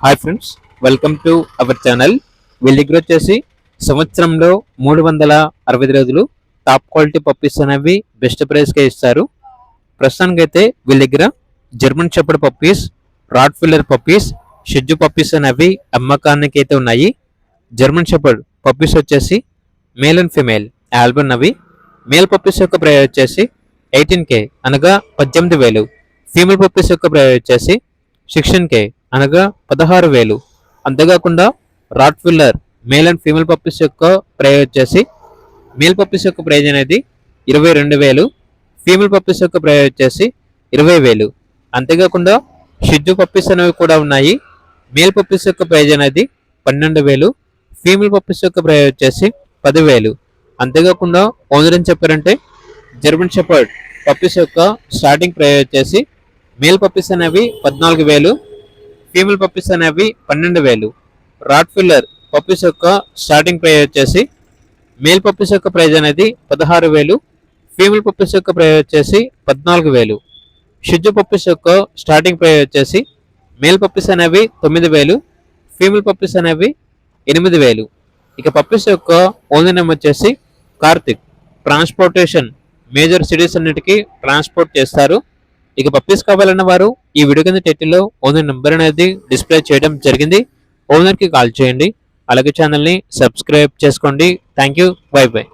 Hi friends, welcome to our channel. వీళ్ళ దగ్గర వచ్చేసి సంవత్సరంలో 365 రోజులు టాప్ క్వాలిటీ పప్పీస్ అనేవి బెస్ట్ ప్రైస్కే ఇస్తారు. ప్రస్తుతానికి అయితే వీళ్ళ దగ్గర German shepherd puppies, rod filler puppies, Shih Tzu puppies అనేవి అమ్మకానికి అయితే ఉన్నాయి. జర్మన్ షెపర్డ్ పప్పీస్ వచ్చేసి మేల్ అండ్ ఫిమేల్ ఆల్బన్ అవి. మేల్ పప్పీస్ యొక్క ప్రైస్ వచ్చేసి 18K అనగా 18,000. ఫీమేల్ పప్పీస్ యొక్క ప్రైస్ వచ్చేసి 16K అనగా 16,000. అంతేకాకుండా Rottweiler male and female puppies యొక్క ప్రైస్ వచ్చేసి మేల్ పప్పీస్ యొక్క ప్రైజ్ అనేది 22,000, ఫీమేల్ పప్పీస్ యొక్క ప్రైజ్ వచ్చేసి 20,000. అంతేకాకుండా షిడ్జు పప్పీస్ అనేవి కూడా ఉన్నాయి. మేల్ పప్పీస్ యొక్క ప్రైజ్ అనేది 12,000, ఫీమేల్ పప్పీస్ యొక్క ప్రైజ్ వచ్చేసి 10,000. అంతేకాకుండా ఓనర్ ఏం చెప్పారంటే జర్మన్ షెపర్డ్ పప్పీస్ యొక్క స్టార్టింగ్ ప్రైజ్ వచ్చేసి మేల్ పప్పీస్ అనేవి 14,000, ఫీమేల్ పప్పీస్ అనేవి 12,000. రాట్ ఫిల్లర్ పప్పీస్ యొక్క స్టార్టింగ్ ప్రైజ్ వచ్చేసి మేల్ పప్పీస్ యొక్క ప్రైజ్ అనేది 16,000, ఫీమేల్ పప్పీస్ యొక్క ప్రైజ్ వచ్చేసి 14,000. షిడ్జు పప్పీస్ యొక్క స్టార్టింగ్ ప్రైజ్ వచ్చేసి మేల్ పప్పీస్ అనేవి 9,000, ఫీమేల్ పప్పీస్ అనేవి 8,000. ఇక పప్పీస్ యొక్క ఓనర్ నేమ్ వచ్చేసి కార్తిక్. ట్రాన్స్పోర్టేషన్ మేజర్ సిటీస్ అన్నిటికీ ట్రాన్స్పోర్ట్ చేస్తారు. ఇక పప్పీస్ కావాలన్న వారు ఈ వీడియో కింద టైటిల్లో ఓనర్ నెంబర్ అనేది డిస్ప్లే చేయడం జరిగింది. ఓనర్కి కాల్ చేయండి. అలాగే ఛానల్ని సబ్స్క్రైబ్ చేసుకోండి. Thank you. By by.